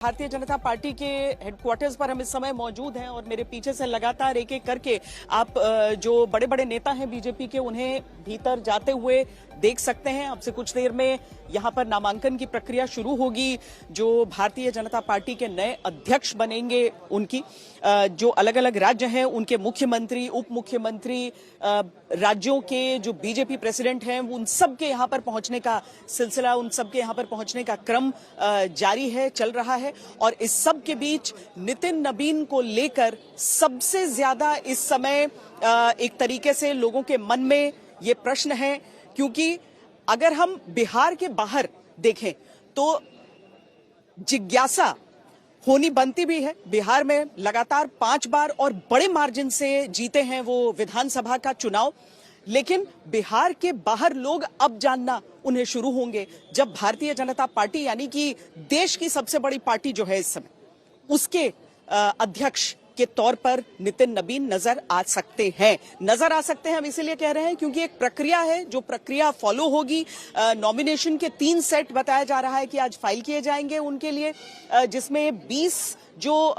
Bharatiya Janata party के headquarters पर हम इस समय मौजूद हैं और मेरे पीछे से लगातार एक एक करके आप जो बड़े बड़े नेता हैं बीजेपी के उन्हें भीतर जाते हुए देख सकते हैं। अब से कुछ देर में यहां पर नामांकन की प्रक्रिया शुरू होगी। जो भारतीय जनता पार्टी के नए अध्यक्ष बनेंगे उनकी जो अलग अलग राज्य हैं उनके मुख्यमंत्री, उप मुख्यमंत्री, राज्यों के जो बीजेपी प्रेसिडेंट हैं उन सब के यहां पर पहुंचने का सिलसिला, उन सब के यहां पर पहुंचने का क्रम जारी है, चल रहा है। और इस सब के बीच नितिन नबीन को लेकर सबसे ज्यादा इस समय एक तरीके से लोगों के मन में ये प्रश्न है, क्योंकि अगर हम बिहार के बाहर देखें तो जिज्ञासा होनी बनती भी है। बिहार में लगातार 5 बार और बड़े मार्जिन से जीते हैं वो विधानसभा का चुनाव, लेकिन बिहार के बाहर लोग अब जानना उन्हें शुरू होंगे जब भारतीय जनता पार्टी यानी कि देश की सबसे बड़ी पार्टी जो है इस समय, उसके अध्यक्ष के तौर पर नितिन नबीन नजर आ सकते हैं। हम इसीलिए कह रहे हैं क्योंकि एक प्रक्रिया है, जो प्रक्रिया फॉलो होगी। नॉमिनेशन के 3 सेट बताया जा रहा है कि आज फाइल किए जाएंगे उनके लिए, जिसमें 20 जो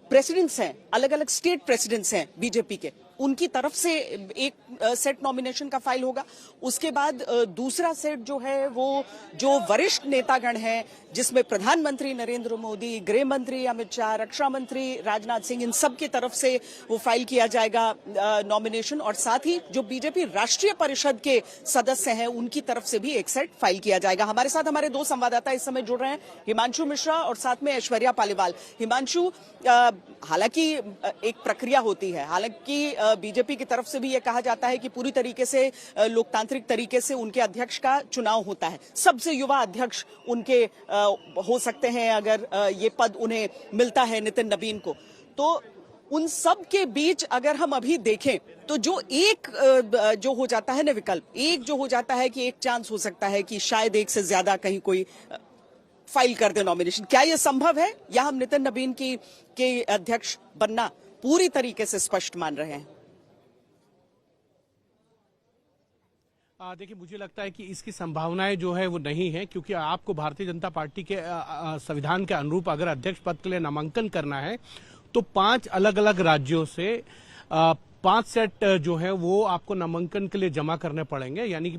प्रेसिडेंट्स हैं, अलग अलग स्टेट प्रेसिडेंट्स हैं बीजेपी के, उनकी तरफ से एक सेट नॉमिनेशन का फाइल होगा। उसके बाद दूसरा सेट जो है वो जो वरिष्ठ नेतागण हैं, जिसमें प्रधानमंत्री नरेंद्र मोदी, गृह मंत्री अमित शाह, रक्षा मंत्री राजनाथ सिंह, इन सब की तरफ से वो फाइल किया जाएगा नॉमिनेशन। और साथ ही जो बीजेपी राष्ट्रीय परिषद के सदस्य हैं उनकी तरफ से भी एक सेट फाइल किया जाएगा। हमारे साथ हमारे 2 संवाददाता इस समय जुड़ रहे हैं, हिमांशु मिश्रा और साथ में ऐश्वर्या पालीवाल। हिमांशु, हालांकि एक प्रक्रिया होती है, हालांकि बीजेपी की तरफ से भी यह कहा जाता है कि पूरी तरीके से लोकतांत्रिक तरीके से उनके अध्यक्ष का चुनाव होता है। सबसे युवा अध्यक्ष उनके हो सकते हैं अगर ये पद उन्हें मिलता है नितिन नबीन को। तो उन सब के बीच अगर हम अभी देखें तो जो एक जो हो जाता है ना विकल्प, एक जो हो जाता है कि एक चांस हो सकता है कि शायद एक से ज्यादा कहीं कोई फाइल कर दे नॉमिनेशन, क्या यह संभव है या हम नितिन नबीन के अध्यक्ष बनना पूरी तरीके से स्पष्ट मान रहे हैं? देखिए, मुझे लगता है कि इसकी संभावनाएं जो है वो नहीं है, क्योंकि आपको भारतीय जनता पार्टी के संविधान के अनुरूप अगर अध्यक्ष पद के लिए नामांकन करना है तो 5 अलग अलग राज्यों से 5 सेट जो है वो आपको नामांकन के लिए जमा करने पड़ेंगे। यानी कि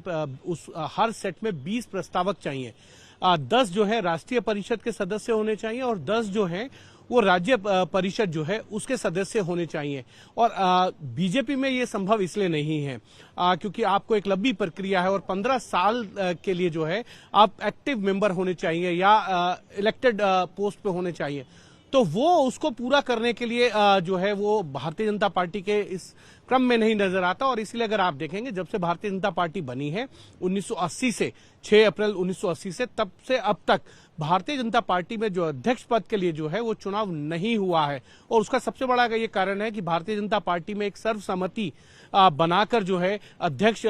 हर सेट में 20 प्रस्तावक चाहिए। 10 जो है राष्ट्रीय परिषद के सदस्य होने चाहिए और 10 जो है वो राज्य परिषद जो है उसके सदस्य होने चाहिए। और बीजेपी में ये संभव इसलिए नहीं है क्योंकि आपको एक लंबी प्रक्रिया है और 15 साल के लिए जो है आप एक्टिव मेंबर होने चाहिए या इलेक्टेड पोस्ट पे होने चाहिए। तो वो उसको पूरा करने के लिए जो है वो भारतीय जनता पार्टी के इस क्रम में नहीं नजर आता। और इसलिए अगर आप देखेंगे, जब से भारतीय जनता पार्टी बनी है 1980 से, 6 अप्रैल 1980 से, तब से अब तक भारतीय जनता पार्टी में जो अध्यक्ष पद के लिए जो है वो चुनाव नहीं हुआ है। और उसका सबसे बड़ा ये कारण है कि भारतीय जनता पार्टी में एक सर्वसम्मति बनाकर जो है अध्यक्ष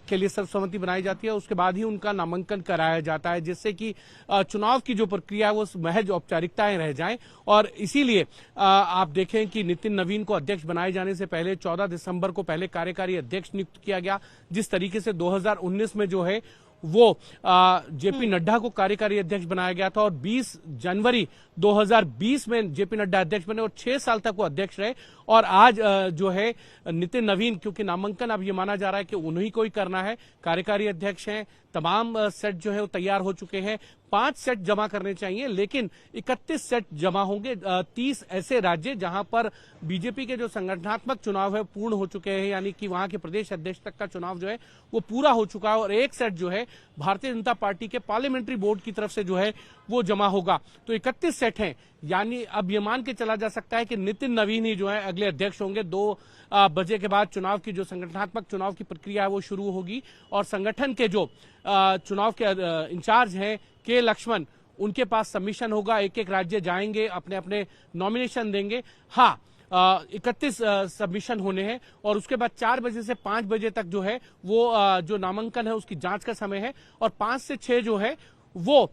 के लिए सर्वसम्मति बनाई जाती है, उसके बाद ही उनका नामांकन कराया जाता है, जिससे कि चुनाव की जो प्रक्रिया है वो महज औपचारिकताएं रह जाएं। और इसीलिए आप देखें कि नितिन नबीन को अध्यक्ष बनाए जाने से पहले 14 दिसंबर को पहले कार्यकारी अध्यक्ष नियुक्त किया गया। जिस तरीके से 2019 में जो है वो जेपी नड्डा को कार्यकारी अध्यक्ष बनाया गया था और 20 जनवरी 2020 में जेपी नड्डा अध्यक्ष बने और 6 साल तक वो अध्यक्ष रहे। और आज जो है नितिन नवीन, क्योंकि नामांकन अब ये माना जा रहा है कि उन्हीं को ही करना है, कार्यकारी अध्यक्ष हैं, तमाम सेट जो है वो तैयार हो चुके हैं। 5 सेट जमा करने चाहिए, लेकिन 31 सेट जमा होंगे। 30 ऐसे राज्य जहां पर बीजेपी के जो संगठनात्मक चुनाव है पूर्ण हो चुके हैं, यानी कि वहां के प्रदेश अध्यक्ष तक का चुनाव जो है वो पूरा हो चुका है। और एक सेट जो है भारतीय जनता पार्टी के पार्लियामेंट्री बोर्ड की तरफ से जो है वो जमा होगा। तो 31 सेट हैं, यानी अब ये मान के चला जा सकता है कि नितिन नवीन ही जो है अगले अध्यक्ष होंगे। 2 बजे के बाद चुनाव की जो संगठनात्मक चुनाव की प्रक्रिया है वो शुरू होगी और संगठन के जो चुनाव के इंचार्ज हैं के लक्ष्मण, उनके पास सबमिशन होगा। एक एक राज्य जाएंगे, अपने अपने नॉमिनेशन देंगे। हाँ, 31 सबमिशन होने हैं और उसके बाद 4 बजे से 5 बजे तक जो है वो जो नामांकन है उसकी जांच का समय है। और 5 से 6 जो है वो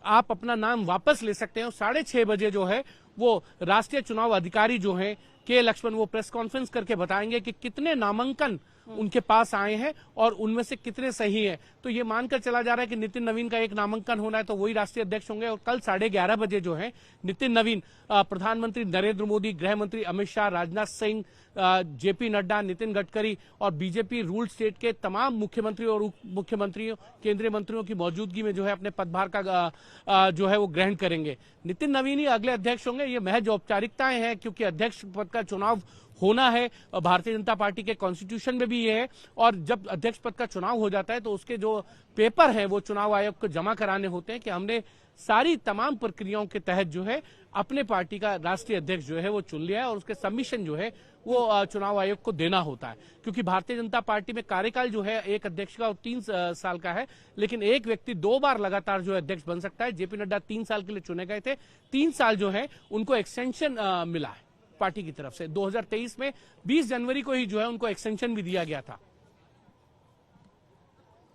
आप अपना नाम वापस ले सकते हैं। 6:30 बजे जो है वो राष्ट्रीय चुनाव अधिकारी जो है के लक्ष्मण वो प्रेस कॉन्फ्रेंस करके बताएंगे कि कितने नामांकन उनके पास आए हैं और उनमें से कितने सही हैं। तो ये मानकर चला जा रहा है कि नितिन नवीन का एक नामांकन होना है तो वही राष्ट्रीय अध्यक्ष होंगे। और कल 11:30 बजे जो है नितिन नवीन प्रधानमंत्री नरेंद्र मोदी, गृह मंत्री अमित शाह, राजनाथ सिंह, जेपी नड्डा, नितिन गडकरी और बीजेपी रूल स्टेट के तमाम मुख्यमंत्री और उप मुख्यमंत्रियों, केंद्रीय मंत्रियों की मौजूदगी में जो है अपने पदभार का जो है वो ग्रहण करेंगे। नितिन नवीन ही अगले अध्यक्ष होंगे। ये महज औपचारिकताएं हैं क्योंकि अध्यक्ष पद का चुनाव होना है। भारतीय जनता पार्टी के कॉन्स्टिट्यूशन में भी ये है और जब अध्यक्ष पद का चुनाव हो जाता है तो उसके जो पेपर हैं वो चुनाव आयोग को जमा कराने होते हैं कि हमने सारी तमाम प्रक्रियाओं के तहत जो है अपने पार्टी का राष्ट्रीय अध्यक्ष जो है वो चुन लिया है और उसके सबमिशन जो है वो चुनाव आयोग को देना होता है। क्योंकि भारतीय जनता पार्टी में कार्यकाल जो है एक अध्यक्ष का 3 साल का है, लेकिन एक व्यक्ति 2 बार लगातार जो है अध्यक्ष बन सकता है। जेपी नड्डा 3 साल के लिए चुने गए थे, 3 साल जो है उनको एक्सटेंशन मिला है पार्टी की तरफ से। 2023 में 20 जनवरी को ही जो है उनको एक्सटेंशन भी दिया गया था।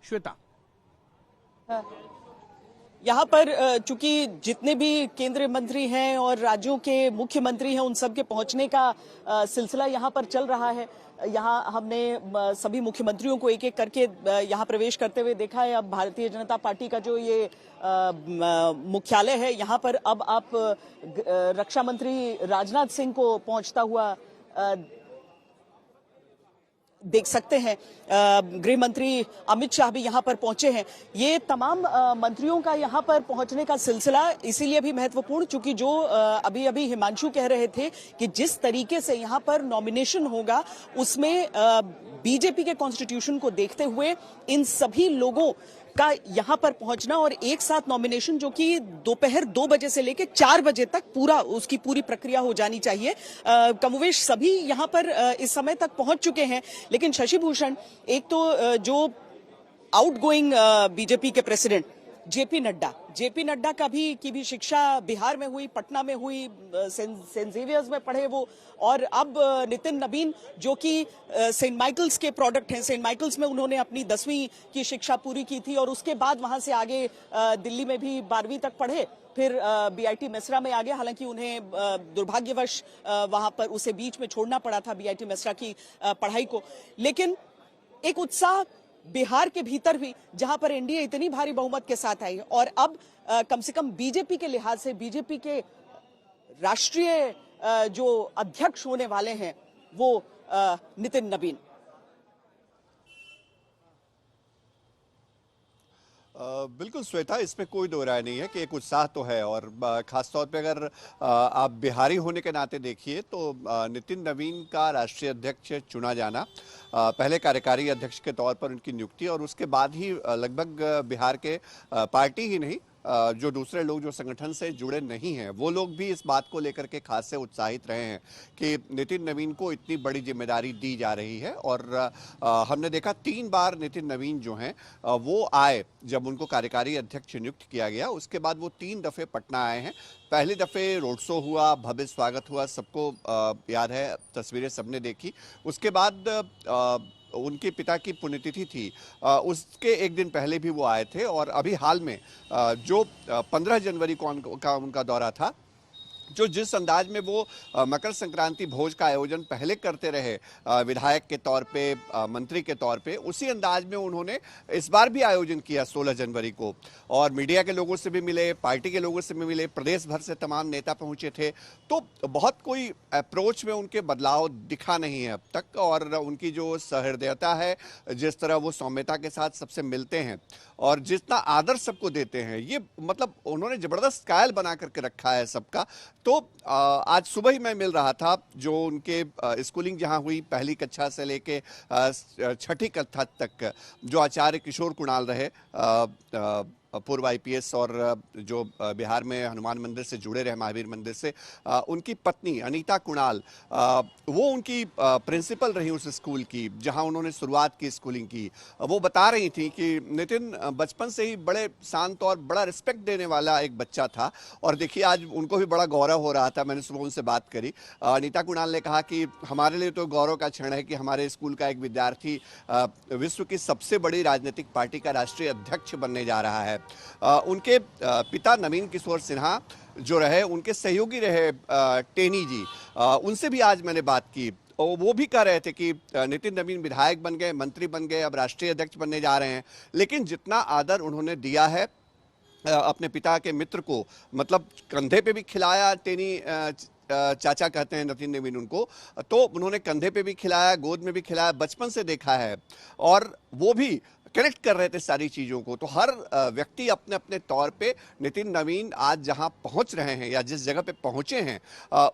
श्वेता, यहाँ पर चूंकि जितने भी केंद्रीय मंत्री हैं और राज्यों के मुख्यमंत्री हैं उन सब के पहुंचने का सिलसिला यहाँ पर चल रहा है। यहाँ हमने सभी मुख्यमंत्रियों को एक एक करके यहाँ प्रवेश करते हुए देखा है। अब भारतीय जनता पार्टी का जो ये मुख्यालय है यहाँ पर अब आप रक्षा मंत्री राजनाथ सिंह को पहुंचता हुआ देख सकते हैं। गृह मंत्री अमित शाह भी यहाँ पर पहुंचे हैं। ये तमाम मंत्रियों का यहाँ पर पहुंचने का सिलसिला इसीलिए भी महत्वपूर्ण क्योंकि जो अभी अभी हिमांशु कह रहे थे कि जिस तरीके से यहाँ पर नॉमिनेशन होगा उसमें बीजेपी के कॉन्स्टिट्यूशन को देखते हुए इन सभी लोगों का यहाँ पर पहुंचना और एक साथ नॉमिनेशन जो कि दोपहर 2 बजे से लेकर 4 बजे तक उसकी पूरी प्रक्रिया हो जानी चाहिए। कमोवेश सभी यहाँ पर इस समय तक पहुंच चुके हैं। लेकिन शशि भूषण, एक तो जो आउटगोइंग बीजेपी के प्रेसिडेंट जेपी नड्डा की भी शिक्षा बिहार में हुई, पटना में हुई, सेंट जेवियर्स में पढ़े वो, और अब नितिन नवीन जो कि सेंट माइकल्स के प्रोडक्ट हैं। सेंट माइकल्स में उन्होंने अपनी 10वीं की शिक्षा पूरी की थी और उसके बाद वहां से आगे दिल्ली में भी 12वीं तक पढ़े, फिर बीआईटी मेसरा में आ गया। हालांकि उन्हें दुर्भाग्यवश वहां पर उसे बीच में छोड़ना पड़ा था बीआईटी मेसरा की पढ़ाई को। लेकिन एक उत्साह बिहार के भीतर भी जहां पर एनडीए इतनी भारी बहुमत के साथ आई और अब कम से कम बीजेपी के लिहाज से बीजेपी के राष्ट्रीय जो अध्यक्ष होने वाले हैं वो नितिन नवीन। बिल्कुल श्वेता, इसमें कोई दो राय नहीं है कि एक उत्साह तो है और खासतौर पे अगर आप बिहारी होने के नाते देखिए तो नितिन नवीन का राष्ट्रीय अध्यक्ष चुना जाना, पहले कार्यकारी अध्यक्ष के तौर पर उनकी नियुक्ति और उसके बाद ही लगभग बिहार के पार्टी ही नहीं जो दूसरे लोग जो संगठन से जुड़े नहीं हैं वो लोग भी इस बात को लेकर के खास से उत्साहित रहे हैं कि नितिन नवीन को इतनी बड़ी जिम्मेदारी दी जा रही है। और हमने देखा 3 बार नितिन नवीन जो हैं वो आए जब उनको कार्यकारी अध्यक्ष नियुक्त किया गया, उसके बाद वो 3 दफ़े पटना आए हैं। पहली दफ़े रोड शो हुआ, भव्य स्वागत हुआ, सबको याद है, तस्वीरें सबने देखी। उसके बाद उनके पिता की पुण्यतिथि थी, उसके एक दिन पहले भी वो आए थे और अभी हाल में जो 15 जनवरी को उनका दौरा था, जो जिस अंदाज में वो मकर संक्रांति भोज का आयोजन पहले करते रहे विधायक के तौर पे, मंत्री के तौर पे, उसी अंदाज में उन्होंने इस बार भी आयोजन किया 16 जनवरी को। और मीडिया के लोगों से भी मिले, पार्टी के लोगों से भी मिले, प्रदेश भर से तमाम नेता पहुंचे थे। तो बहुत कोई अप्रोच में उनके बदलाव दिखा नहीं है अब तक और उनकी जो सहृदयता है, जिस तरह वो सौम्यता के साथ सबसे मिलते हैं और जितना आदर सबको देते हैं, ये मतलब उन्होंने जबरदस्त कायल बना करके रखा है सबका। तो आज सुबह ही मैं मिल रहा था, जो उनके स्कूलिंग जहां हुई पहली कक्षा से लेके 6ठी कक्षा तक, जो आचार्य किशोर कुणाल रहे, पूर्व आईपीएस और जो बिहार में हनुमान मंदिर से जुड़े रहे, महावीर मंदिर से, उनकी पत्नी अनीता कुणाल, वो उनकी प्रिंसिपल रही उस स्कूल की जहां उन्होंने शुरुआत की स्कूलिंग की। वो बता रही थी कि नितिन बचपन से ही बड़े शांत और बड़ा रिस्पेक्ट देने वाला एक बच्चा था। और देखिए आज उनको भी बड़ा गौरव हो रहा था, मैंने सुबह उनसे बात करी। अनीता कुणाल ने कहा कि हमारे लिए तो गौरव का क्षण है कि हमारे स्कूल का एक विद्यार्थी विश्व की सबसे बड़ी राजनीतिक पार्टी का राष्ट्रीय अध्यक्ष बनने जा रहा है। उनके पिता नवीन किशोर सिन्हा जो रहे, उनके सहयोगी रहे टेनी जी, उनसे भी आज मैंने बात की और वो भी कह रहे थे कि नितिन नवीन विधायक बन गए, मंत्री बन गए, अब राष्ट्रीय अध्यक्ष बनने जा रहे हैं, लेकिन जितना आदर उन्होंने दिया है अपने पिता के मित्र को, मतलब कंधे पे भी खिलाया, टेनी चाचा कहते हैं नितिन नवीन उनको, तो उन्होंने कंधे पे भी खिलाया, गोद में भी खिलाया, बचपन से देखा है और वो भी कनेक्ट कर रहे थे सारी चीज़ों को। तो हर व्यक्ति अपने अपने तौर पे नितिन नवीन आज जहां पहुंच रहे हैं या जिस जगह पे पहुंचे हैं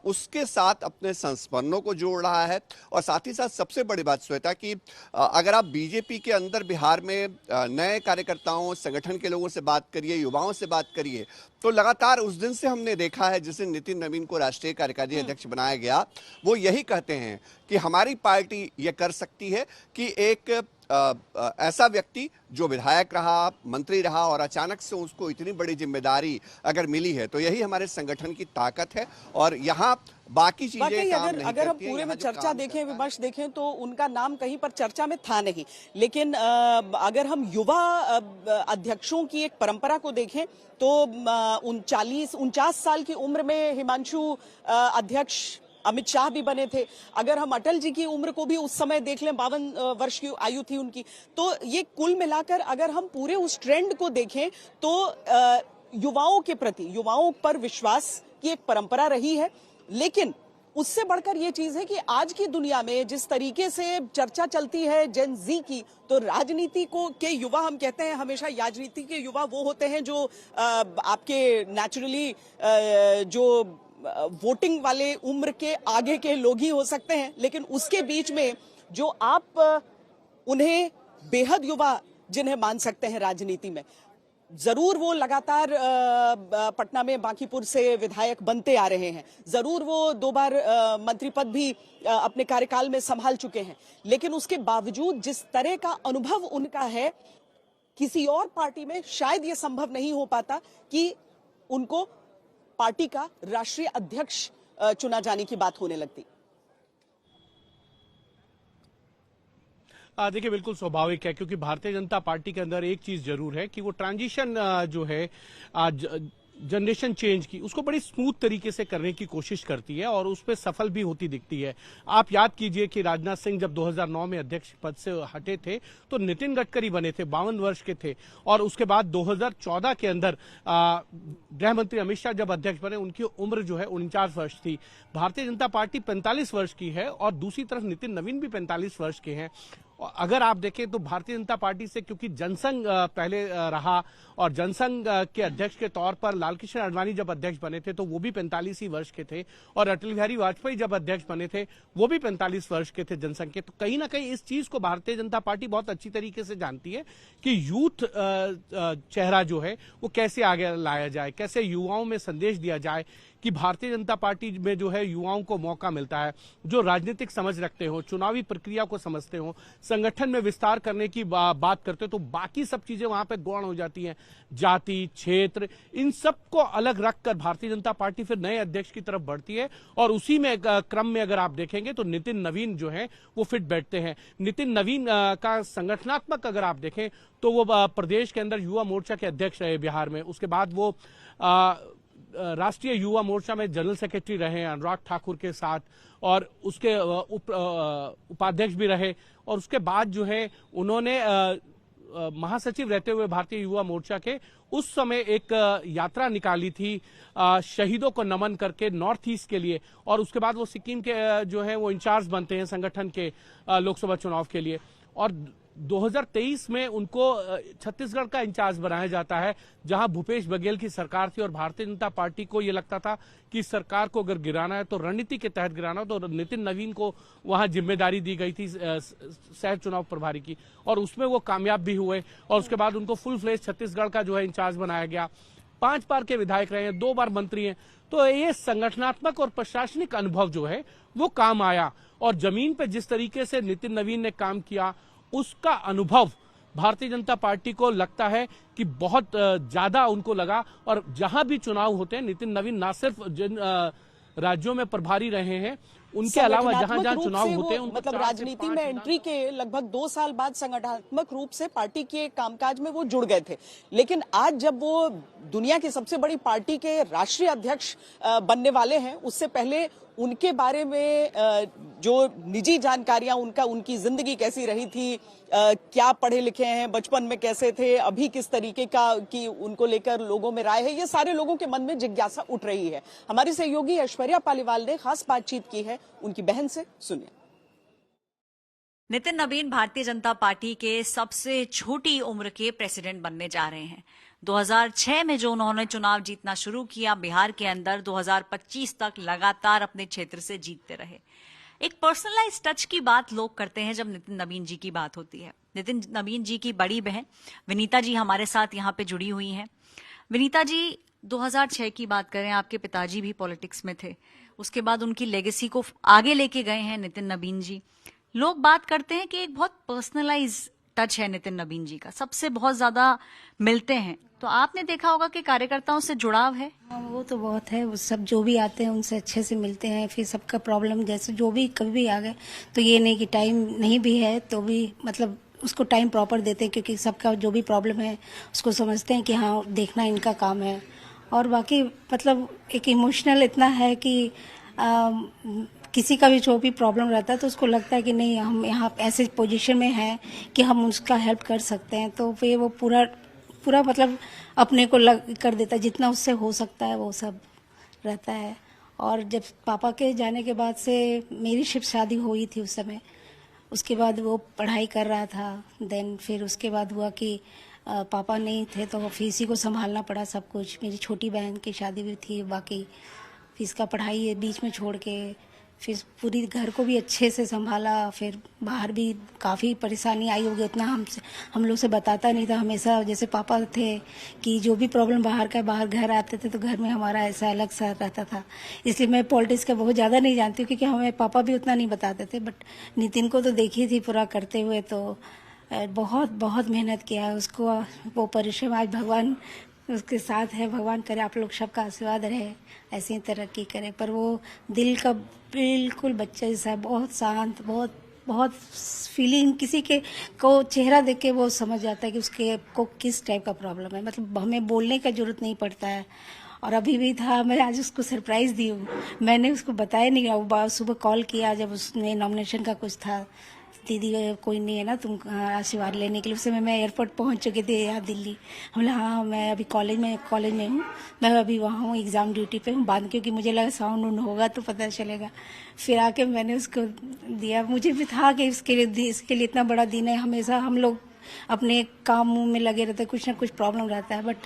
उसके साथ अपने संस्मरणों को जोड़ रहा है। और साथ ही साथ सबसे बड़ी बात श्वेता कि अगर आप बीजेपी के अंदर बिहार में नए कार्यकर्ताओं, संगठन के लोगों से बात करिए, युवाओं से बात करिए, तो लगातार उस दिन से हमने देखा है जिस दिन नितिन नवीन को राष्ट्रीय कार्यकारी अध्यक्ष बनाया गया, वो यही कहते हैं कि हमारी पार्टी ये कर सकती है कि एक ऐसा व्यक्ति जो विधायक रहा, मंत्री रहा और अचानक से उसको इतनी बड़ी जिम्मेदारी अगर मिली है, तो यही हमारे संगठन की ताकत है। और यहाँ बाकी चीजें काम नहीं अगर हम करती हैं, पूरे में यहाँ जो चर्चा काम देखें, करता है। विमर्श देखें, तो उनका नाम कहीं पर चर्चा में था नहीं। लेकिन अगर हम युवा अध्यक्षों की एक परंपरा को देखें तो 49 साल की उम्र में हिमांशु अध्यक्ष अमित शाह भी बने थे। अगर हम अटल जी की उम्र को भी उस समय देख लें, 52 वर्ष की आयु थी उनकी। तो ये कुल मिलाकर अगर हम पूरे उस ट्रेंड को देखें तो युवाओं के प्रति, युवाओं पर विश्वास की एक परंपरा रही है। लेकिन उससे बढ़कर ये चीज है कि आज की दुनिया में जिस तरीके से चर्चा चलती है जेन जी की, तो राजनीति को के युवा, हम कहते हैं हमेशा राजनीति के युवा वो होते हैं जो आपके नेचुरली जो वोटिंग वाले उम्र के आगे के लोग ही हो सकते हैं, लेकिन उसके बीच में जो आप उन्हें बेहद युवा जिन्हें मान सकते हैं राजनीति में, जरूर वो लगातार पटना में बांकीपुर से विधायक बनते आ रहे हैं, जरूर वो 2 बार मंत्री पद भी अपने कार्यकाल में संभाल चुके हैं, लेकिन उसके बावजूद जिस तरह का अनुभव उनका है, किसी और पार्टी में शायद ये संभव नहीं हो पाता कि उनको पार्टी का राष्ट्रीय अध्यक्ष चुना जाने की बात होने लगती। देखिए, बिल्कुल स्वाभाविक है, क्योंकि भारतीय जनता पार्टी के अंदर एक चीज जरूर है कि वो ट्रांजिशन जो है आज जनरेशन चेंज की, उसको बड़ी स्मूथ तरीके से करने की कोशिश करती है और उस पर सफल भी होती दिखती है। आप याद कीजिए कि राजनाथ सिंह जब 2009 में अध्यक्ष पद से हटे थे तो नितिन गडकरी बने थे, 52 वर्ष के थे, और उसके बाद 2014 के अंदर गृह मंत्री अमित शाह जब अध्यक्ष बने, उनकी उम्र जो है 49 वर्ष थी। भारतीय जनता पार्टी 45 वर्ष की है और दूसरी तरफ नितिन नवीन भी 45 वर्ष के हैं। अगर आप देखें तो भारतीय जनता पार्टी से, क्योंकि जनसंघ पहले रहा और जनसंघ के अध्यक्ष के तौर पर लालकृष्ण आडवाणी जब अध्यक्ष बने थे तो वो भी 45 ही वर्ष के थे, और अटल बिहारी वाजपेयी जब अध्यक्ष बने थे वो भी 45 वर्ष के थे जनसंघ के। तो कहीं ना कहीं इस चीज को भारतीय जनता पार्टी बहुत अच्छी तरीके से जानती है कि यूथ चेहरा जो है वो कैसे आगे लाया जाए, कैसे युवाओं में संदेश दिया जाए कि भारतीय जनता पार्टी में जो है युवाओं को मौका मिलता है, जो राजनीतिक समझ रखते हो, चुनावी प्रक्रिया को समझते हो, संगठन में विस्तार करने की बात करते हो, तो बाकी सब चीजें वहां पे गौण हो जाती हैं। जाति, क्षेत्र, इन सब को अलग रखकर भारतीय जनता पार्टी फिर नए अध्यक्ष की तरफ बढ़ती है और उसी में क्रम में अगर आप देखेंगे तो नितिन नवीन जो है वो फिट बैठते हैं। नितिन नवीन का संगठनात्मक अगर आप देखें तो वो प्रदेश के अंदर युवा मोर्चा के अध्यक्ष रहे बिहार में, उसके बाद वो राष्ट्रीय युवा मोर्चा में जनरल सेक्रेटरी रहे अनुराग ठाकुर के साथ, और उसके उपाध्यक्ष भी रहे, और उसके बाद जो है उन्होंने महासचिव रहते हुए भारतीय युवा मोर्चा के उस समय एक यात्रा निकाली थी शहीदों को नमन करके नॉर्थ ईस्ट के लिए, और उसके बाद वो सिक्किम के जो है वो इंचार्ज बनते हैं संगठन के लोकसभा चुनाव के लिए, और 2023 में उनको छत्तीसगढ़ का इंचार्ज बनाया जाता है, जहां भूपेश बघेल की सरकार थी और भारतीय जनता पार्टी को यह लगता था कि सरकार को अगर गिराना है तो रणनीति के तहत गिराना, तो नितिन नवीन को वहां जिम्मेदारी दी गई थी शहर चुनाव प्रभारी की, और उसमें वो कामयाब भी हुए, और उसके बाद उनको फुल फ्लेज छत्तीसगढ़ का जो है इंचार्ज बनाया गया। 5 बार के विधायक रहे हैं, 2 बार मंत्री हैं, तो ये संगठनात्मक और प्रशासनिक अनुभव जो है वो काम आया, और जमीन पे जिस तरीके से नितिन नवीन ने काम किया उसका अनुभव भारतीय जनता पार्टी को लगता है कि बहुत ज्यादा उनको लगा, और जहां भी चुनाव होते हैं नितिन नवीन ना सिर्फ जिन राज्यों में प्रभारी रहे हैं उनके अलावा जहां जहां चुनाव होते हैं, मतलब राजनीति में एंट्री के लगभग 2 साल बाद संगठनात्मक रूप से पार्टी के कामकाज में वो जुड़ गए थे। लेकिन आज जब वो दुनिया की सबसे बड़ी पार्टी के राष्ट्रीय अध्यक्ष बनने वाले हैं, उससे पहले उनके बारे में जो निजी जानकारियां, उनकी जिंदगी कैसी रही थी, क्या पढ़े लिखे हैं, बचपन में कैसे थे, अभी किस तरीके की उनको लेकर लोगों में राय है, ये सारे लोगों के मन में जिज्ञासा उठ रही है। हमारी सहयोगी ऐश्वर्या पालीवाल ने खास बातचीत की है उनकी बहन से, सुनिए। नितिन नवीन भारतीय जनता पार्टी के सबसे छोटी उम्र के प्रेसिडेंट बनने जा रहे हैं। 2006 में जो उन्होंने चुनाव जीतना शुरू किया बिहार के अंदर, 2025 तक लगातार अपने क्षेत्र से जीतते रहे। एक पर्सनलाइज टच की बात लोग करते हैं जब नितिन नवीन जी की बात होती है। नितिन नवीन जी की बड़ी बहन विनीता जी हमारे साथ यहाँ पे जुड़ी हुई हैं। विनीता जी, 2006 की बात करें, आपके पिताजी भी पॉलिटिक्स में थे, उसके बाद उनकी लेगेसी को आगे लेके गए हैं नितिन नवीन जी। लोग बात करते हैं कि एक बहुत पर्सनलाइज टच है नितिन नवीन जी का, सबसे बहुत ज्यादा मिलते हैं। तो आपने देखा होगा कि कार्यकर्ताओं से जुड़ाव है। हाँ, वो तो बहुत है। वो सब जो भी आते हैं उनसे अच्छे से मिलते हैं। फिर सबका प्रॉब्लम जैसे जो भी कभी भी आ गए तो ये नहीं कि टाइम नहीं भी है तो भी मतलब उसको टाइम प्रॉपर देते हैं, क्योंकि सबका जो भी प्रॉब्लम है उसको समझते हैं कि हाँ देखना इनका काम है। और बाकी मतलब एक इमोशनल इतना है कि किसी का भी जो भी प्रॉब्लम रहता है तो उसको लगता है कि नहीं हम यहाँ ऐसे पोजीशन में हैं कि हम उसका हेल्प कर सकते हैं, तो फिर वो पूरा मतलब अपने को कर देता है, जितना उससे हो सकता है वो सब रहता है। और जब पापा के जाने के बाद से मेरी शिफ्ट शादी हुई थी उस समय, उसके बाद वो पढ़ाई कर रहा था। देन फिर उसके बाद हुआ कि पापा नहीं थे तो फिर इसी को संभालना पड़ा सब कुछ। मेरी छोटी बहन की शादी भी थी, बाकी फिर इसका पढ़ाई बीच में छोड़ के फिर पूरी घर को भी अच्छे से संभाला। फिर बाहर भी काफ़ी परेशानी आई होगी, उतना हम लोग से बताता नहीं था। हमेशा जैसे पापा थे कि जो भी प्रॉब्लम बाहर का, बाहर घर आते थे तो घर में हमारा ऐसा अलग सा रहता था। इसलिए मैं पॉलिटिक्स का बहुत ज़्यादा नहीं जानती हूँ, क्योंकि हमें पापा भी उतना नहीं बताते थे। बट नितिन को तो देखी थी पूरा करते हुए, तो बहुत बहुत मेहनत किया है उसको। वो परिश्रम आज भगवान उसके साथ है। भगवान करे आप लोग सबका आशीर्वाद रहे, ऐसे ही तरक्की करे। पर वो दिल का बिल्कुल बच्चा जैसा है, बहुत शांत, बहुत फीलिंग, किसी के को चेहरा देख के वो समझ जाता है कि उसके को किस टाइप का प्रॉब्लम है। मतलब हमें बोलने का जरूरत नहीं पड़ता है। और अभी भी था, मैं आज उसको सरप्राइज दी हूँ, मैंने उसको बताया नहीं। वो सुबह कॉल किया जब उसने नॉमिनेशन का कुछ था, दीदी कोई नहीं है ना तुम आशीर्वाद लेने के लिए। उस समय मैं एयरपोर्ट पहुंच चुकी थी यहाँ दिल्ली। हम बोला हाँ मैं अभी कॉलेज में हूँ, मैं अभी वहाँ हूँ, एग्ज़ाम ड्यूटी पे हूँ बाद, क्योंकि मुझे लगा साउंड उन होगा तो पता चलेगा। फिर आके मैंने उसको दिया। मुझे भी था कि इसके लिए इतना बड़ा दिन है। हमेशा हम लोग अपने काम में लगे रहते, कुछ ना कुछ प्रॉब्लम रहता है। बट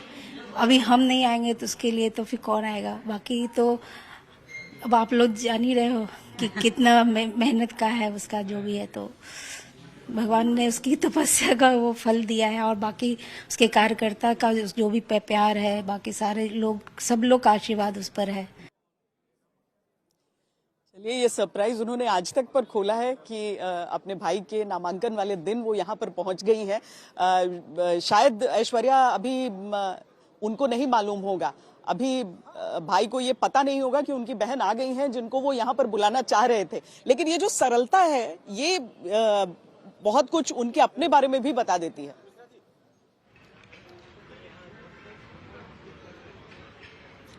अभी हम नहीं आएंगे तो उसके लिए तो फिर कौन आएगा। बाकी तो अब आप लोग जान ही रहे हो कि कितना मेहनत का है उसका, जो भी है। तो भगवान ने उसकी तपस्या का वो फल दिया है। और बाकी उसके कार्यकर्ता का जो भी प्यार है, बाकी सारे लोग, सब लोग का आशीर्वाद उस पर है। चलिए, ये सरप्राइज उन्होंने आज तक पर खोला है कि अपने भाई के नामांकन वाले दिन वो यहाँ पर पहुंच गई हैं। शायद ऐश्वर्या अभी उनको नहीं मालूम होगा, अभी भाई को ये पता नहीं होगा कि उनकी बहन आ गई हैं जिनको वो यहाँ पर बुलाना चाह रहे थे। लेकिन ये जो सरलता है ये बहुत कुछ उनके अपने बारे में भी बता देती है।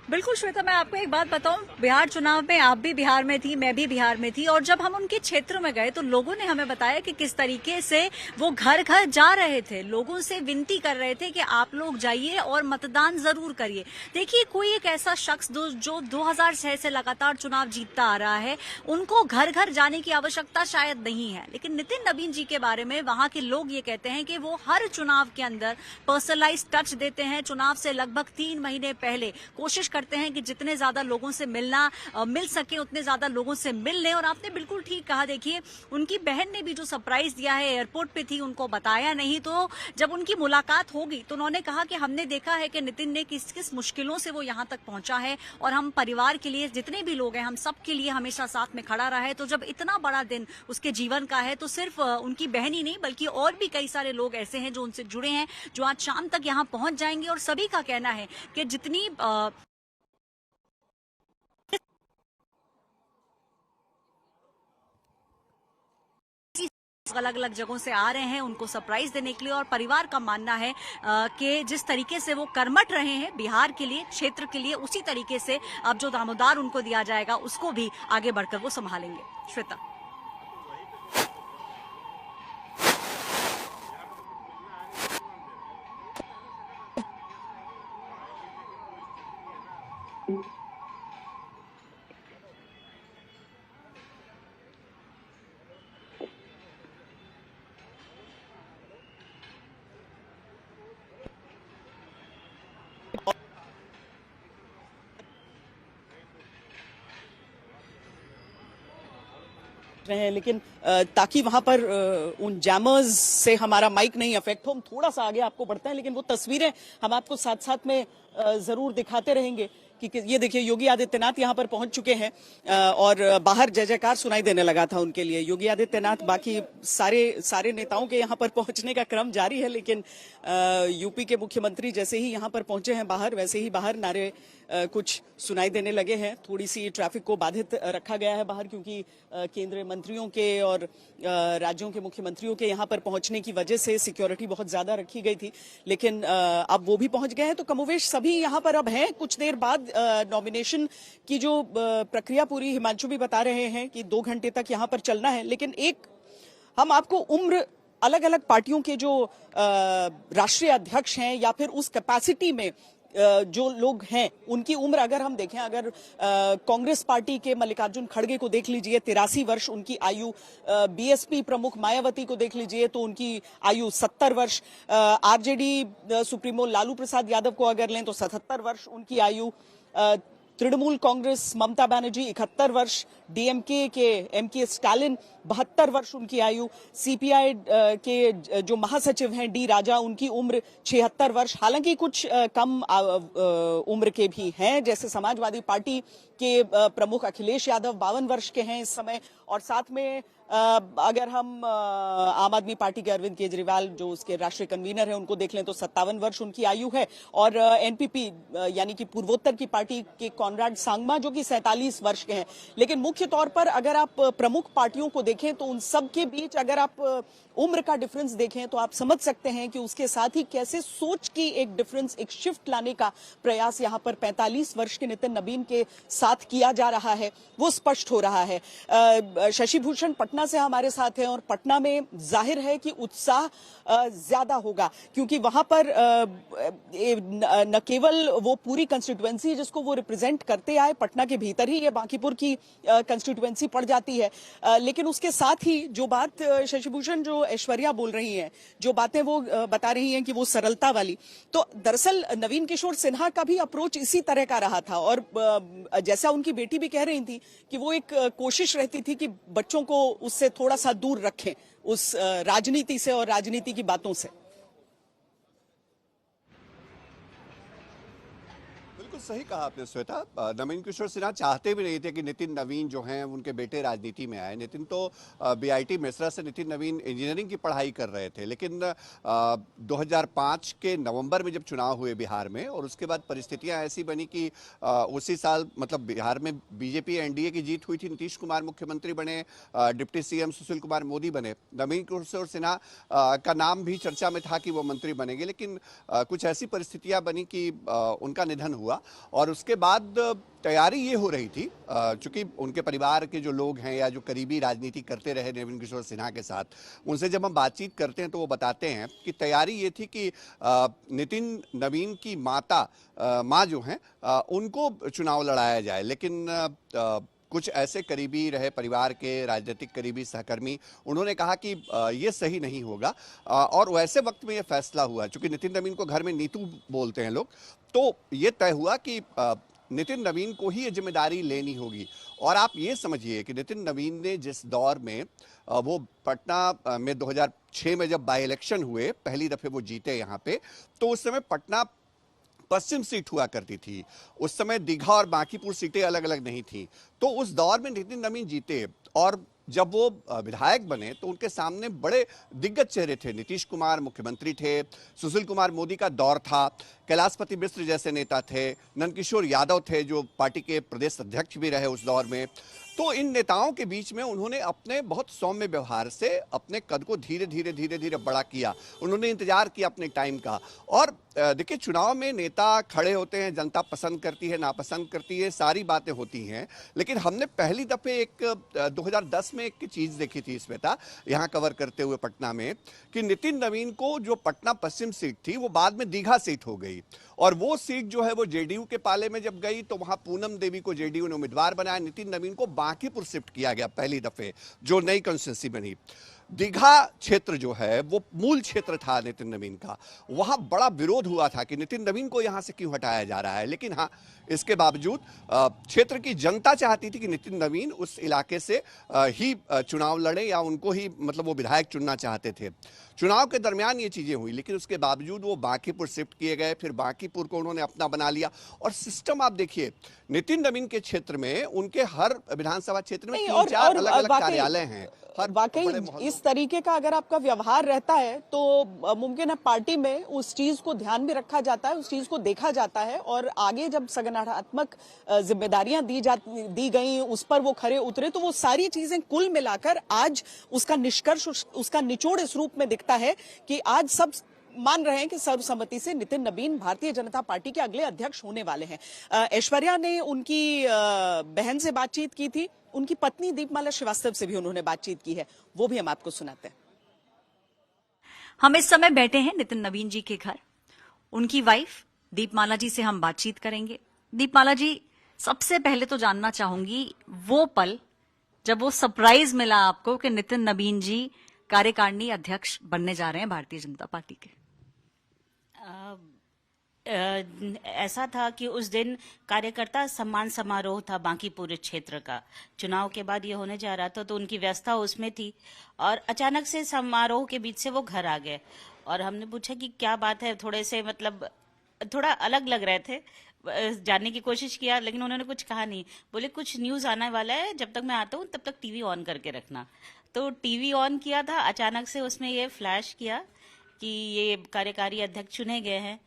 बिल्कुल श्वेता, मैं आपको एक बात बताऊं, बिहार चुनाव में आप भी बिहार में थी, मैं भी बिहार में थी, और जब हम उनके क्षेत्र में गए तो लोगों ने हमें बताया कि किस तरीके से वो घर घर जा रहे थे, लोगों से विनती कर रहे थे कि आप लोग जाइए और मतदान जरूर करिए। देखिए, कोई एक ऐसा शख्स जो 2006 से लगातार चुनाव जीतता आ रहा है, उनको घर घर जाने की आवश्यकता शायद नहीं है। लेकिन नितिन नवीन जी के बारे में वहां के लोग ये कहते हैं कि वो हर चुनाव के अंदर पर्सनलाइज टच देते हैं। चुनाव से लगभग 3 महीने पहले कोशिश करते हैं कि जितने ज्यादा लोगों से मिल सके उतने ज्यादा लोगों से मिल लें। और आपने बिल्कुल ठीक कहा, देखिए उनकी बहन ने भी जो सरप्राइज दिया है, एयरपोर्ट पे थी, उनको बताया नहीं, तो जब उनकी मुलाकात होगी तो उन्होंने कहा कि हमने देखा है कि नितिन ने किस किस मुश्किलों से वो यहाँ तक पहुंचा है, और हम परिवार के लिए जितने भी लोग हैं हम सब के लिए हमेशा साथ में खड़ा रहा है। तो जब इतना बड़ा दिन उसके जीवन का है तो सिर्फ उनकी बहन ही नहीं बल्कि और भी कई सारे लोग ऐसे हैं जो उनसे जुड़े हैं, जो आज शाम तक यहाँ पहुंच जाएंगे। और सभी का कहना है कि जितनी अलग अलग जगहों से आ रहे हैं उनको सरप्राइज देने के लिए। और परिवार का मानना है कि जिस तरीके से वो कर्मठ रहे हैं बिहार के लिए, क्षेत्र के लिए, उसी तरीके से अब जो दामोदार उनको दिया जाएगा उसको भी आगे बढ़कर वो संभालेंगे। श्वेता। रहे हैं, लेकिन ताकि वहां पर उन जैमर्स से हमारा माइक नहीं अफेक्ट हो, हम थोड़ा सा आगे आपको बढ़ते हैं, लेकिन वो तस्वीरें हम आपको साथ साथ में जरूर दिखाते रहेंगे कि ये देखिए योगी आदित्यनाथ यहां पर पहुंच चुके हैं और बाहर जय जयकार सुनाई देने लगा था उनके लिए। योगी आदित्यनाथ, बाकी सारे नेताओं के यहां पर पहुंचने का क्रम जारी है, लेकिन यूपी के मुख्यमंत्री जैसे ही यहां पर पहुंचे हैं बाहर, वैसे ही बाहर नारे कुछ सुनाई देने लगे हैं। थोड़ी सी ट्रैफिक को बाधित रखा गया है बाहर, क्योंकि केंद्रीय मंत्रियों के और राज्यों के मुख्यमंत्रियों के यहां पर पहुंचने की वजह से सिक्योरिटी बहुत ज्यादा रखी गई थी, लेकिन अब वो भी पहुंच गए हैं। तो कमोवेश सभी यहां पर अब हैं। कुछ देर बाद नॉमिनेशन की जो प्रक्रिया पूरी, हिमांशु भी बता रहे हैं कि 2 घंटे तक यहां पर चलना है, लेकिन एक हम आपको उम्र अलग अलग पार्टियों के जो राष्ट्रीय अध्यक्ष हैं या फिर उस कैपेसिटी में जो लोग हैं उनकी उम्र अगर हम देखें, अगर कांग्रेस पार्टी के मल्लिकार्जुन खड़गे को देख लीजिए, 83 वर्ष उनकी आयु। बीएसपी प्रमुख मायावती को देख लीजिए तो उनकी आयु 70 वर्ष। आरजेडी सुप्रीमो लालू प्रसाद यादव को अगर लें तो 77 वर्ष उनकी आयु। तृणमूल कांग्रेस ममता बनर्जी 71 वर्ष। डीएमके के एमके स्टालिन 72 वर्ष उनकी आयु। सीपीआई के जो महासचिव हैं डी राजा, उनकी उम्र 76 वर्ष। हालांकि कुछ कम उम्र के भी हैं, जैसे समाजवादी पार्टी के प्रमुख अखिलेश यादव 52 वर्ष के हैं इस समय। और साथ में अगर हम आम आदमी पार्टी के अरविंद केजरीवाल जो उसके राष्ट्रीय कन्वीनर हैं उनको देख लें तो 57 वर्ष उनकी आयु है। और एनपीपी यानी कि पूर्वोत्तर की पार्टी के कॉनराड सांगमा जो कि 47 वर्ष के हैं। लेकिन मुख्य तौर पर अगर आप प्रमुख पार्टियों को देखें तो उन सब के बीच अगर आप उम्र का डिफरेंस देखें तो आप समझ सकते हैं कि उसके साथ ही कैसे सोच की एक डिफरेंस, एक शिफ्ट लाने का प्रयास यहां पर 45 वर्ष के नितिन नवीन के साथ किया जा रहा है, वो स्पष्ट हो रहा है। शशि भूषण पटना से हमारे साथ हैं और पटना में जाहिर है कि उत्साह ज्यादा होगा, क्योंकि वहां पर न केवल वो पूरी कंस्टिट्यूएंसी जिसको वो रिप्रेजेंट करते आए, पटना के भीतर ही ये बांकीपुर की कंस्टिट्यूएंसी पड़ जाती है, लेकिन उसके साथ ही जो बात शशि भूषण, जो ऐश्वर्या बोल रही हैं, जो बातें वो बता रही हैं कि वो सरलता वाली, तो दरअसल नवीन किशोर सिन्हा का भी अप्रोच इसी तरह का रहा था। और जैसा उनकी बेटी भी कह रही थी कि वो एक कोशिश रहती थी कि बच्चों को उससे थोड़ा सा दूर रखें, उस राजनीति से और राजनीति की बातों से। सही कहा आपने श्वेता। नवीन किशोर सिन्हा चाहते भी नहीं थे कि नितिन नवीन जो हैं उनके बेटे राजनीति में आए। नितिन तो बीआईटी मेसरा से नितिन नवीन इंजीनियरिंग की पढ़ाई कर रहे थे, लेकिन 2005 के नवंबर में जब चुनाव हुए बिहार में और उसके बाद परिस्थितियां ऐसी बनी कि उसी साल मतलब बिहार में बीजेपी एनडीए की जीत हुई थी, नीतीश कुमार मुख्यमंत्री बने, डिप्टी सीएम सुशील कुमार मोदी बने। नवीन किशोर सिन्हा का नाम भी चर्चा में था कि वो मंत्री बनेंगे, लेकिन कुछ ऐसी परिस्थितियां बनी कि उनका निधन हुआ। और उसके बाद तैयारी ये हो रही थी, चूंकि उनके परिवार के जो लोग हैं या जो करीबी राजनीति करते रहे नवीन किशोर सिन्हा के साथ, उनसे जब हम बातचीत करते हैं तो वो बताते हैं कि तैयारी ये थी कि नितिन नवीन की माँ जो हैं उनको चुनाव लड़ाया जाए, लेकिन कुछ ऐसे करीबी रहे परिवार के राजनीतिक करीबी सहकर्मी, उन्होंने कहा कि ये सही नहीं होगा। और वैसे वक्त में ये फैसला हुआ, चूंकि नितिन नवीन को घर में नीतू बोलते हैं लोग, तो ये तय हुआ कि नितिन नवीन को ही ये जिम्मेदारी लेनी होगी। और आप ये समझिए कि नितिन नवीन ने जिस दौर में वो पटना में 2006 में जब बाई इलेक्शन हुए, पहली दफे वो जीते यहाँ पे, तो उस समय पटना पश्चिम सीट हुआ करती थी। उस समय दीघा और बांकीपुर सीटें अलग अलग नहीं थी। तो उस दौर में नितिन नवीन जीते और जब वो विधायक बने तो उनके सामने बड़े दिग्गज चेहरे थे। नीतीश कुमार मुख्यमंत्री थे, सुशील कुमार मोदी का दौर था, कैलाशपति मिश्र जैसे नेता थे, नंदकिशोर यादव थे जो पार्टी के प्रदेश अध्यक्ष भी रहे उस दौर में, तो इन नेताओं के बीच में उन्होंने अपने बहुत सौम्य व्यवहार से अपने कद को धीरे धीरे बड़ा किया। उन्होंने इंतजार किया अपने टाइम का। और देखिए, चुनाव में नेता खड़े होते हैं, जनता पसंद करती है, नापसंद करती है, सारी बातें होती हैं। लेकिन हमने पहली दफे एक 2010 में एक चीज देखी थी श्वेता, यहाँ कवर करते हुए पटना में, कि नितिन नवीन को जो पटना पश्चिम सीट थी वो बाद में दीघा सीट हो गई। और वो सीट जो है वो जेडीयू के पाले में जब गई तो वहां पूनम देवी को जेडीयू ने उम्मीदवार बनाया। नितिन नवीन को बांकीपुर शिफ्ट किया गया पहली दफे, जो नई कॉन्स्टिट्यूंसी बनी। दीघा क्षेत्र जो है वो मूल क्षेत्र था नितिन नवीन का। वहां बड़ा विरोध हुआ था कि नितिन नवीन को यहां से क्यों हटाया जा रहा है। लेकिन हाँ, इसके बावजूद क्षेत्र की जनता चाहती थी कि नितिन नवीन उस इलाके से ही चुनाव लड़े, या उनको ही मतलब वो विधायक चुनना चाहते थे। चुनाव के दरमियान ये चीजें हुई, लेकिन उसके बावजूद वो बांकीपुर शिफ्ट किए गए। फिर बांकीपुर को उन्होंने अपना बना लिया। और सिस्टम आप देखिए, नितिन नवीन के क्षेत्र में उनके हर विधानसभा क्षेत्र में 3-4 अलग अलग कार्यालय हैं। वाकई इस तरीके का अगर आपका व्यवहार रहता है तो मुमकिन है पार्टी में उस चीज को ध्यान में रखा जाता है, उस चीज को देखा जाता है, और आगे जब संगठनात्मक जिम्मेदारियां दी गई, उस पर वो खरे उतरे, तो वो सारी चीजें कुल मिलाकर आज उसका निष्कर्ष, उसका निचोड़ इस रूप में दिखता है कि आज सब मान रहे हैं कि सर्वसम्मति से नितिन नवीन भारतीय जनता पार्टी के अगले अध्यक्ष होने वाले हैं। ऐश्वर्या ने उनकी बहन से बातचीत की थी, उनकी पत्नी दीपमाला श्रीवास्तव से भी उन्होंने बातचीत की है, वो भी हम आपको सुनाते हैं। हम इस समय बैठे हैं नितिन नवीन जी के घर। उनकी वाइफ दीपमाला जी से हम बातचीत करेंगे। दीपमाला जी, सबसे पहले तो जानना चाहूंगी वो पल जब वो सरप्राइज मिला आपको कि नितिन नवीन जी कार्यकारिणी अध्यक्ष बनने जा रहे हैं भारतीय जनता पार्टी के। ऐसा था कि उस दिन कार्यकर्ता सम्मान समारोह था बांकीपुर क्षेत्र का। चुनाव के बाद ये होने जा रहा था, तो उनकी व्यवस्था उसमें थी। और अचानक से समारोह के बीच से वो घर आ गए और हमने पूछा कि क्या बात है। थोड़े से मतलब थोड़ा अलग लग रहे थे, जानने की कोशिश किया, लेकिन उन्होंने कुछ कहा नहीं। बोले कुछ न्यूज आने वाला है, जब तक मैं आता हूँ तब तक टीवी ऑन करके रखना। तो टीवी ऑन किया था, अचानक से उसमें ये फ्लैश किया कि ये कार्यकारी अध्यक्ष चुने गए हैं।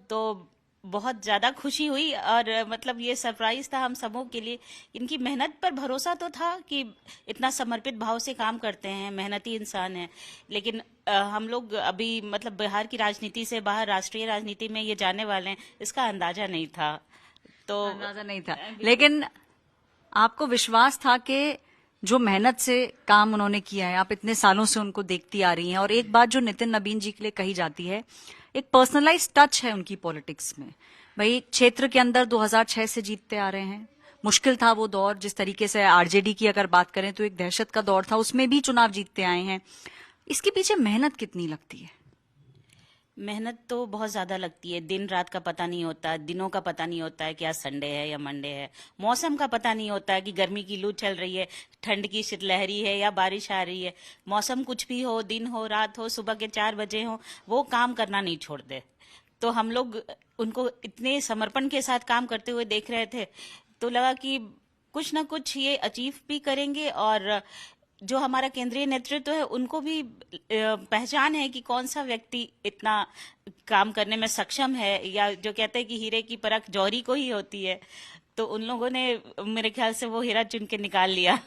तो बहुत ज्यादा खुशी हुई और मतलब ये सरप्राइज था हम सबों के लिए। इनकी मेहनत पर भरोसा तो था कि इतना समर्पित भाव से काम करते हैं, मेहनती इंसान है। लेकिन हम लोग अभी मतलब बिहार की राजनीति से बाहर राष्ट्रीय राजनीति में ये जाने वाले हैं, इसका अंदाजा नहीं था। तो अंदाजा नहीं था, लेकिन आपको विश्वास था कि जो मेहनत से काम उन्होंने किया है, आप इतने सालों से उनको देखती आ रही हैं। और एक बात जो नितिन नवीन जी के लिए कही जाती है, एक पर्सनलाइज टच है उनकी पॉलिटिक्स में। भाई क्षेत्र के अंदर 2006 से जीतते आ रहे हैं। मुश्किल था वो दौर, जिस तरीके से आरजेडी की अगर बात करें तो एक दहशत का दौर था, उसमें भी चुनाव जीतते आए हैं। इसके पीछे मेहनत कितनी लगती है? मेहनत तो बहुत ज्यादा लगती है। दिन रात का पता नहीं होता, दिनों का पता नहीं होता है कि आज संडे है या मंडे है। मौसम का पता नहीं होता है कि गर्मी की लू चल रही है, ठंड की शीतलहरी है या बारिश आ रही है। मौसम कुछ भी हो, दिन हो, रात हो, सुबह के 4 बजे हो, वो काम करना नहीं छोड़ते। तो हम लोग उनको इतने समर्पण के साथ काम करते हुए देख रहे थे, तो लगा कि कुछ ना कुछ ये अचीव भी करेंगे। और जो हमारा केंद्रीय नेतृत्व है उनको भी पहचान है कि कौन सा व्यक्ति इतना काम करने में सक्षम है, या जो कहते हैं कि हीरे की परख जौहरी को ही होती है। तो उन लोगों ने मेरे ख्याल से वो हीरा चुन के निकाल लिया।